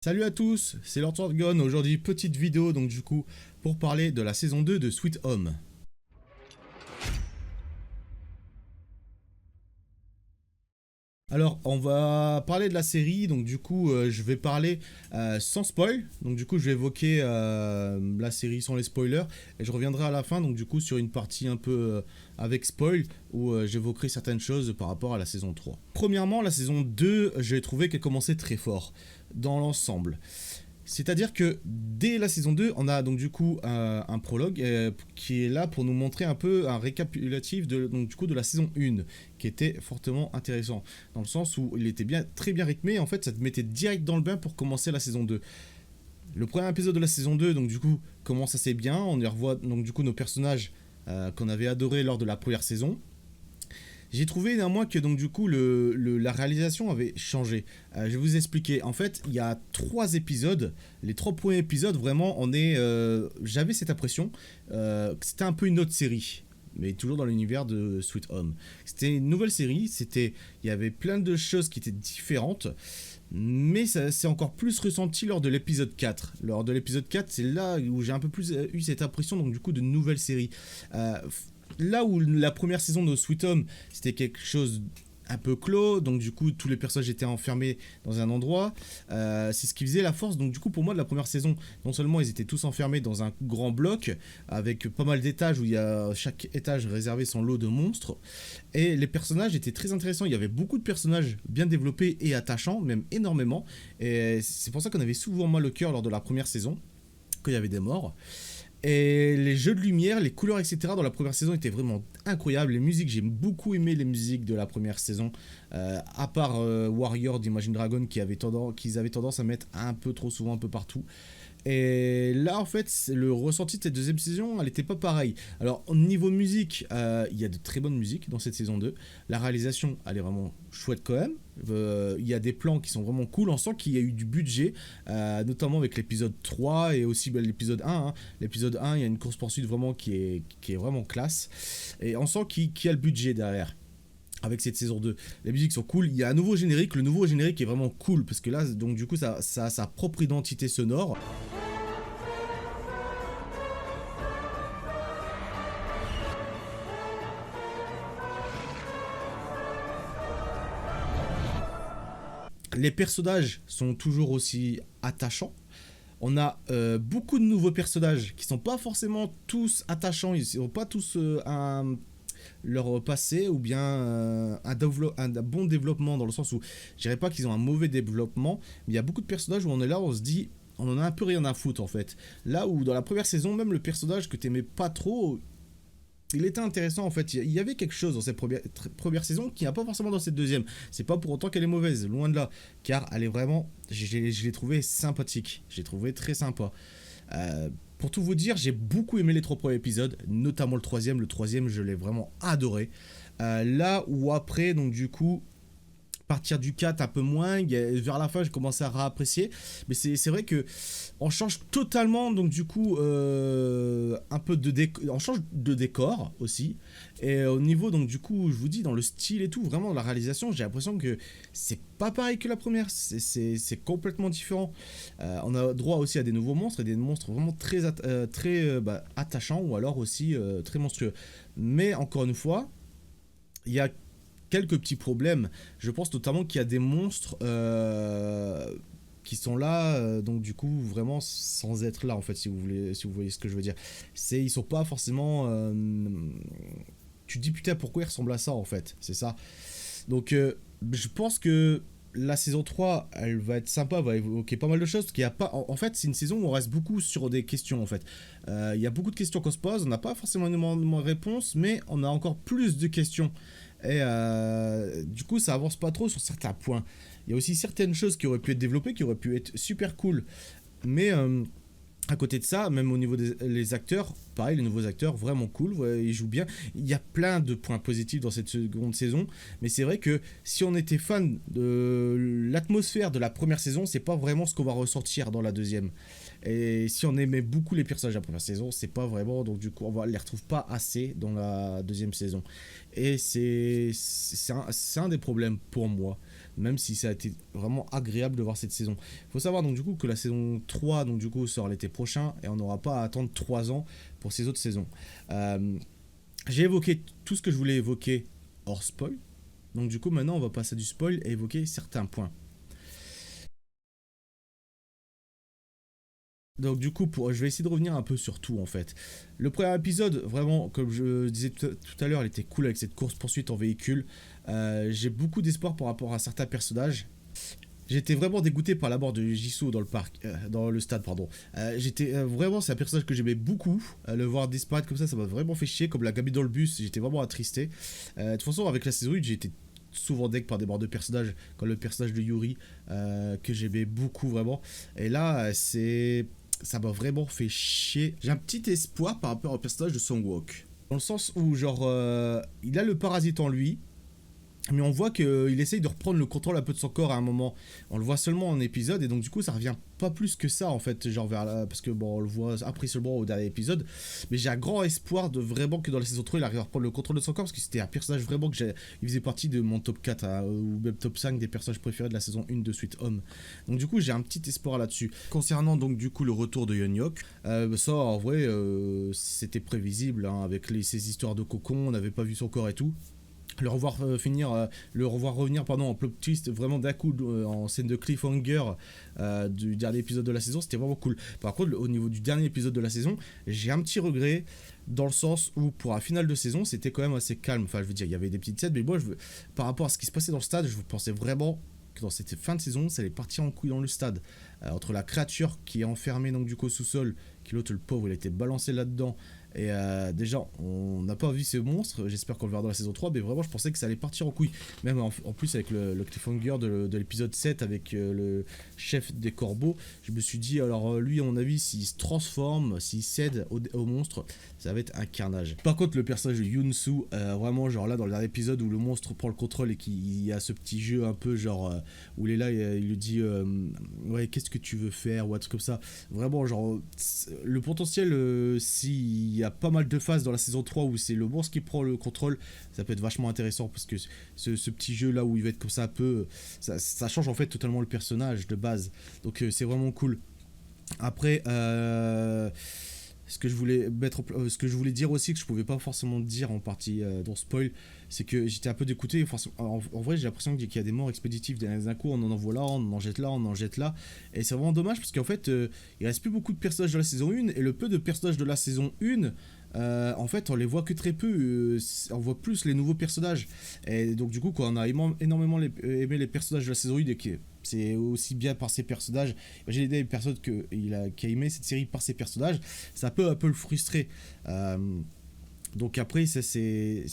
Salut à tous, c'est Lord Shotgun. Aujourd'hui, petite vidéo donc du coup pour parler de la saison 2 de Sweet Home. Alors, on va parler de la série, donc du coup, je vais parler sans spoil. Donc du coup, je vais évoquer la série sans les spoilers et je reviendrai à la fin, donc du coup, sur une partie un peu avec spoil où j'évoquerai certaines choses par rapport à la saison 3. Premièrement, la saison 2, j'ai trouvé qu'elle commençait très fort dans l'ensemble. C'est-à-dire que dès la saison 2, on a donc du coup un prologue qui est là pour nous montrer un peu un récapitulatif donc, du coup, de la saison 1, qui était fortement intéressant, dans le sens où il était très bien rythmé, et en fait ça te mettait direct dans le bain pour commencer la saison 2. Le premier épisode de la saison 2, donc du coup, commence assez bien, on y revoit donc du coup nos personnages qu'on avait adorés lors de la première saison. J'ai trouvé néanmoins que donc du coup la réalisation avait changé. Je vais vous expliquer. En fait, il y a 3 épisodes. Les 3 premiers épisodes, vraiment, j'avais cette impression que c'était un peu une autre série, mais toujours dans l'univers de Sweet Home. C'était une nouvelle série. Il y avait plein de choses qui étaient différentes. Mais ça c'est encore plus ressenti lors de l'épisode 4. Lors de l'épisode 4, c'est là où j'ai un peu plus eu cette impression donc du coup de nouvelle série. Euh, Là où la première saison de Sweet Home, c'était quelque chose un peu clos, donc du coup tous les personnages étaient enfermés dans un endroit. C'est ce qui faisait la force, donc du coup pour moi de la première saison, non seulement ils étaient tous enfermés dans un grand bloc avec pas mal d'étages où il y a chaque étage réservé son lot de monstres, et les personnages étaient très intéressants. Il y avait beaucoup de personnages bien développés et attachants, même énormément, et c'est pour ça qu'on avait souvent mal au cœur lors de la première saison quand il y avait des morts. Et les jeux de lumière, les couleurs, etc. dans la première saison étaient vraiment incroyables. Les musiques, j'ai beaucoup aimé les musiques de la première saison. À part Warrior d'Imagine Dragon qu'ils avaient tendance à mettre un peu trop souvent, un peu partout. Et là, en fait, le ressenti de cette deuxième saison, elle n'était pas pareille. Alors, au niveau musique, il y a de très bonnes musiques dans cette saison 2. La réalisation, elle est vraiment chouette quand même. Il y a des plans qui sont vraiment cool. On sent qu'il y a eu du budget, notamment avec l'épisode 3 et aussi l'épisode 1. Hein. L'épisode 1, il y a une course-poursuite vraiment qui est vraiment classe. Et on sent qu'il y a le budget derrière avec cette saison 2. Les musiques sont cool. Il y a un nouveau générique. Le nouveau générique est vraiment cool parce que là, donc du coup, ça a sa propre identité sonore. Les personnages sont toujours aussi attachants. On a beaucoup de nouveaux personnages qui sont pas forcément tous attachants, ils n'ont pas tous leur passé ou bien un bon développement, dans le sens où je dirais pas qu'ils ont un mauvais développement, mais il y a beaucoup de personnages où on est là, on se dit on en a un peu rien à foutre en fait. Là où dans la première saison, même le personnage que t'aimais pas trop, il était intéressant en fait. Il y avait quelque chose dans cette première saison qui n'y a pas forcément dans cette deuxième. C'est pas pour autant qu'elle est mauvaise, loin de là. Car elle est vraiment. Je l'ai trouvée sympathique. J'ai trouvé très sympa. Pour tout vous dire, j'ai beaucoup aimé les 3 premiers épisodes, notamment le troisième. Le troisième, je l'ai vraiment adoré. Là où après, donc du coup, partir du 4 un peu moins, vers la fin j'ai commencé à réapprécier, mais c'est vrai que on change totalement, donc du coup un peu on change de décor aussi, et au niveau donc du coup je vous dis dans le style et tout, vraiment la réalisation, j'ai l'impression que c'est pas pareil que la première, c'est complètement différent. On a droit aussi à des nouveaux monstres, et des monstres vraiment très attachants, ou alors aussi très monstrueux, mais encore une fois il y a quelques petits problèmes. Je pense notamment qu'il y a des monstres qui sont là, donc du coup vraiment sans être là en fait, si vous voyez ce que je veux dire. Ils sont pas forcément. Tu te dis putain pourquoi ils ressemblent à ça en fait, c'est ça. Donc je pense que la saison 3, elle va être sympa, va évoquer pas mal de choses. Parce qu'il y a pas, en fait, c'est une saison où on reste beaucoup sur des questions. En fait, il y a beaucoup de questions qu'on se pose. On n'a pas forcément énormément de réponses, mais on a encore plus de questions. Et du coup, ça avance pas trop sur certains points. Il y a aussi certaines choses qui auraient pu être développées, qui auraient pu être super cool. Mais à côté de ça, même au niveau des les acteurs, pareil, les nouveaux acteurs, vraiment cool, ouais, ils jouent bien. Il y a plein de points positifs dans cette seconde saison, mais c'est vrai que si on était fan de l'atmosphère de la première saison, c'est pas vraiment ce qu'on va ressentir dans la deuxième. Et si on aimait beaucoup les personnages de la première saison, c'est pas vraiment, donc du coup on les retrouve pas assez dans la deuxième saison. Et c'est un des problèmes pour moi, même si ça a été vraiment agréable de voir cette saison. Il faut savoir donc du coup que la saison 3 donc du coup sort l'été prochain et on n'aura pas à attendre 3 ans pour ces autres saisons. J'ai évoqué tout ce que je voulais évoquer hors spoil. Donc du coup maintenant on va passer du spoil et évoquer certains points. Donc du coup, je vais essayer de revenir un peu sur tout en fait. Le premier épisode, vraiment, comme je disais tout à l'heure, il était cool avec cette course-poursuite en véhicule. J'ai beaucoup d'espoir par rapport à certains personnages. J'étais vraiment dégoûté par la mort de Jisoo dans le parc, dans le stade, pardon. Vraiment, c'est un personnage que j'aimais beaucoup. Le voir disparaître comme ça m'a vraiment fait chier. Comme la gamine dans le bus, j'étais vraiment attristé. De toute façon, avec la saison 1, j'ai été souvent deck par des morts de personnages, comme le personnage de Yuri, que j'aimais beaucoup vraiment. Et là, ça m'a vraiment fait chier. J'ai un petit espoir par rapport au personnage de Songwok. Dans le sens où, genre, il a le parasite en lui, mais on voit qu'il essaye de reprendre le contrôle un peu de son corps à un moment. On le voit seulement en épisode, et donc du coup ça revient pas plus que ça en fait, genre parce que bon on le voit après seulement au dernier épisode. Mais j'ai un grand espoir de vraiment que dans la saison 3 il arrive à reprendre le contrôle de son corps, parce que c'était un personnage vraiment il faisait partie de mon top 4 hein, ou même top 5 des personnages préférés de la saison 1 de Sweet Home. Donc du coup j'ai un petit espoir là-dessus. Concernant donc du coup le retour de Yeon-hyuk, ça en vrai c'était prévisible hein, avec ces histoires de cocon, on n'avait pas vu son corps et tout. Le revoir revenir en plot twist vraiment d'un coup en scène de cliffhanger du dernier épisode de la saison, c'était vraiment cool. Par contre, au niveau du dernier épisode de la saison, j'ai un petit regret dans le sens où pour la finale de saison, c'était quand même assez calme. Enfin, je veux dire, il y avait des petites scènes, mais moi, par rapport à ce qui se passait dans le stade, je pensais vraiment que dans cette fin de saison, ça allait partir en couille dans le stade. Entre la créature qui est enfermée donc du coup au sous-sol, qui l'autre le pauvre, il a été balancé là-dedans. Et déjà, on n'a pas vu ces monstres, j'espère qu'on le verra dans la saison 3, mais vraiment je pensais que ça allait partir en couille. Même en plus avec le cliffhanger de l'épisode 7 avec le chef des corbeaux, je me suis dit, alors lui à mon avis, s'il se transforme, s'il cède au monstre, ça va être un carnage. Par contre le personnage de Yoon-soo, vraiment genre là dans le dernier épisode où le monstre prend le contrôle et qu'il y a ce petit jeu un peu genre où il est là et il lui dit ouais qu'est-ce que tu veux faire ou un truc comme ça, vraiment genre le potentiel s'il y a pas mal de phases dans la saison 3 où c'est le monstre qui prend le contrôle, ça peut être vachement intéressant parce que ce petit jeu là où il va être comme ça un peu, ça change en fait totalement le personnage de base, donc c'est vraiment cool. Après ce que je voulais dire aussi que je pouvais pas forcément dire en partie dans spoil, c'est que j'étais un peu dégoûté. En vrai j'ai l'impression qu'il y a des morts expéditives d'un coup, on en envoie là, on en jette là, on en jette là, et c'est vraiment dommage parce qu'en fait il reste plus beaucoup de personnages de la saison 1, et le peu de personnages de la saison 1 en fait on les voit que très peu, on voit plus les nouveaux personnages, et donc du coup quand on a énormément aimé les personnages de la saison 1 et que c'est aussi bien par ses personnages, j'ai des personnes qui a aimé cette série par ses personnages, ça peut un peu le frustrer. Donc après c'est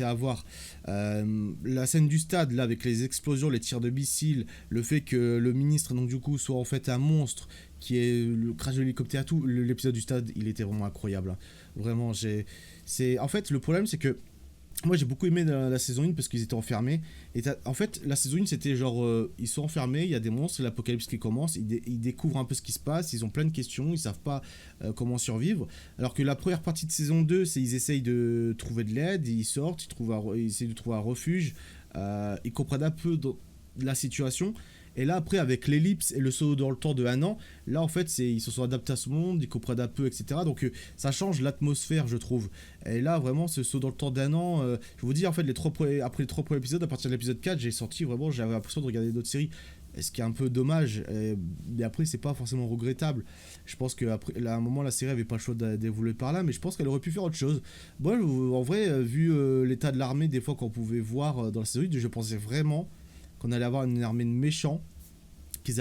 à voir. La scène du stade là avec les explosions, les tirs de missiles, le fait que le ministre donc du coup soit en fait un monstre qui est le crash de l'hélicoptère, tout l'épisode du stade il était vraiment incroyable hein. Vraiment en fait le problème c'est que moi j'ai beaucoup aimé la saison 1 parce qu'ils étaient enfermés. Et en fait la saison 1 c'était genre ils sont enfermés, il y a des monstres, l'apocalypse qui commence, ils découvrent un peu ce qui se passe, ils ont plein de questions, ils savent pas comment survivre. Alors que la première partie de saison 2 c'est ils essayent de trouver de l'aide, ils sortent, ils essayent de trouver un refuge, ils comprennent un peu la situation. Et là après avec l'ellipse et le saut dans le temps de un an, là en fait ils se sont adaptés à ce monde, ils comprennent un peu etc. Donc ça change l'atmosphère je trouve. Et là vraiment ce saut dans le temps d'un an, je vous dis en fait après les 3 premiers épisodes, à partir de l'épisode 4 j'avais l'impression de regarder d'autres séries. Ce qui est un peu dommage, mais après c'est pas forcément regrettable. Je pense qu'à un moment la série avait pas le choix d'évoluer par là, mais je pense qu'elle aurait pu faire autre chose. Moi en vrai vu l'état de l'armée des fois qu'on pouvait voir dans la série, je pensais vraiment qu'on allait avoir une armée de méchants, tout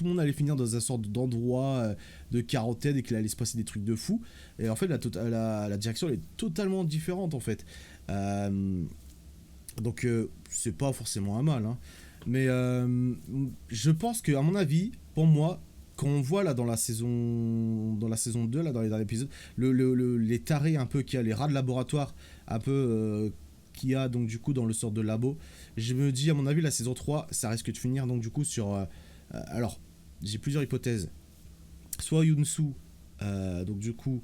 le monde allait finir dans un sorte d'endroit de quarantaine et qu'il allait se passer des trucs de fou. Et en fait la direction elle est totalement différente en fait. Donc c'est pas forcément un mal hein. Mais je pense que à mon avis, pour moi, quand on voit là dans la saison 2, là, dans les derniers épisodes, les tarés un peu qu'il y a, les rats de laboratoire, un peu qu'il y a donc du coup dans le sort de labo, je me dis à mon avis la saison 3, ça risque de finir donc du coup sur... alors, j'ai plusieurs hypothèses. Soit Yunsu, donc du coup...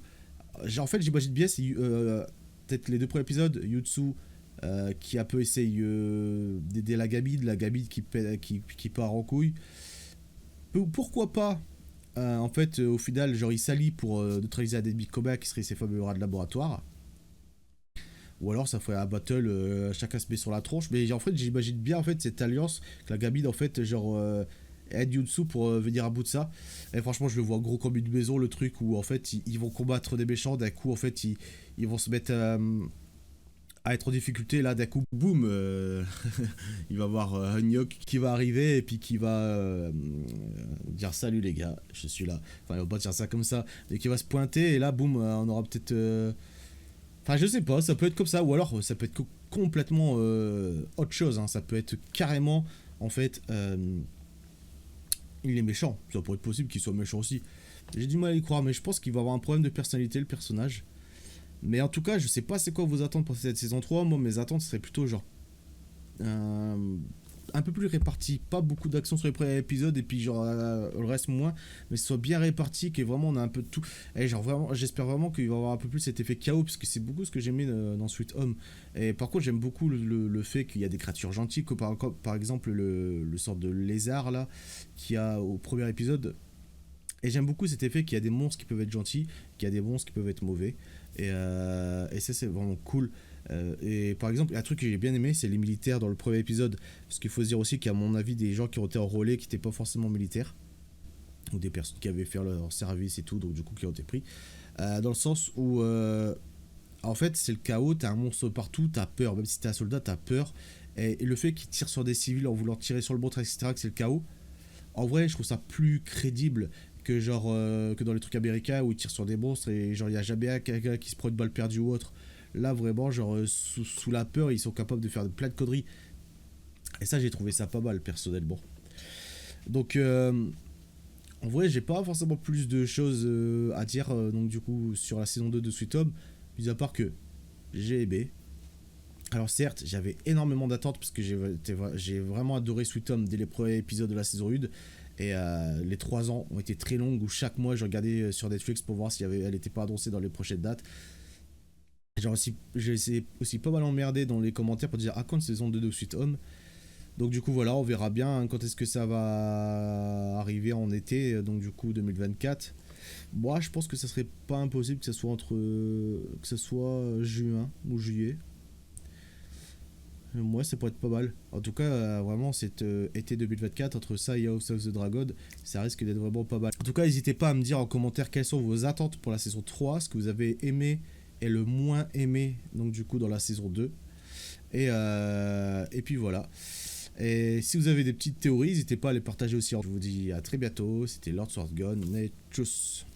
en fait, j'imagine bien, c'est peut-être les 2 premiers épisodes, Yutsu qui un peu essaye d'aider la Gabide qui part en couille. Pourquoi pas en fait, au final, genre il s'allie pour neutraliser un ennemi commun qui serait ses fameux rats de laboratoire. Ou alors ça ferait un battle, chacun se met sur la tronche. Mais en fait, j'imagine bien en fait cette alliance que la Gabide en fait, genre aide Yutsu pour venir à bout de ça. Et franchement, je le vois gros comme une maison, le truc où en fait ils vont combattre des méchants. D'un coup, en fait, ils vont se mettre à être en difficulté. Là, d'un coup, boum, il va y avoir Hyuk qui va arriver et puis qui va dire salut les gars, je suis là. Enfin, il va pas dire ça comme ça, mais qui va se pointer et là, boum, on aura peut-être. Enfin, je sais pas, ça peut être comme ça ou alors ça peut être complètement autre chose. Hein. Ça peut être carrément, en fait, il est méchant. Ça pourrait être possible qu'il soit méchant aussi. J'ai du mal à y croire, mais je pense qu'il va avoir un problème de personnalité, le personnage. Mais en tout cas, je sais pas c'est quoi vos attentes pour cette saison 3. Moi, mes attentes seraient plutôt genre un peu plus réparti. Pas beaucoup d'action sur les premiers épisodes et puis genre le reste moins. Mais ce soit bien réparti, que vraiment on a un peu de tout. Et genre vraiment, j'espère vraiment qu'il va y avoir un peu plus cet effet chaos parce que c'est beaucoup ce que j'aimais dans Sweet Home. Et par contre, j'aime beaucoup le fait qu'il y a des créatures gentilles, que par exemple le sort de lézard là, qu'il y a au premier épisode. Et j'aime beaucoup cet effet qu'il y a des monstres qui peuvent être gentils, qu'il y a des monstres qui peuvent être mauvais. Et ça, c'est vraiment cool. Et par exemple, un truc que j'ai bien aimé, c'est les militaires dans le premier épisode. Parce qu'il faut se dire aussi qu'à mon avis, des gens qui ont été enrôlés qui n'étaient pas forcément militaires. Ou des personnes qui avaient fait leur service et tout, donc du coup qui ont été pris. Dans le sens où, en fait, c'est le chaos, t'as un monstre partout, t'as peur. Même si t'es un soldat, t'as peur. Et le fait qu'ils tirent sur des civils en voulant tirer sur le monstre, etc., que c'est le chaos. En vrai, je trouve ça plus crédible que genre que dans les trucs américains où ils tirent sur des monstres et genre il y a jamais un quelqu'un qui se prend une balle perdue ou autre. Là vraiment genre sous la peur ils sont capables de faire plein de conneries et ça j'ai trouvé ça pas mal personnellement. Donc en vrai j'ai pas forcément plus de choses à dire donc du coup sur la saison 2 de Sweet Home, mis à part que j'ai aimé. Alors certes, j'avais énormément d'attentes parce que j'ai vraiment adoré Sweet Home dès les premiers épisodes de la saison 1. Et les 3 ans ont été très longues où chaque mois je regardais sur Netflix pour voir si elle n'était pas annoncée dans les prochaines dates. J'ai essayé aussi pas mal emmerdé dans les commentaires pour dire à quand saison 2 de Sweet Home. Donc du coup voilà, on verra bien quand est-ce que ça va arriver en été, donc du coup 2024. Moi je pense que ça serait pas impossible que ce soit que ce soit juin ou juillet. Moi, ça pourrait être pas mal. En tout cas, vraiment, cet été 2024, entre ça et House of the Dragon, ça risque d'être vraiment pas mal. En tout cas, n'hésitez pas à me dire en commentaire quelles sont vos attentes pour la saison 3, ce que vous avez aimé et le moins aimé, donc du coup, dans la saison 2. Et puis voilà. Et si vous avez des petites théories, n'hésitez pas à les partager aussi. Je vous dis à très bientôt. C'était Lord Swordgun et tchuss.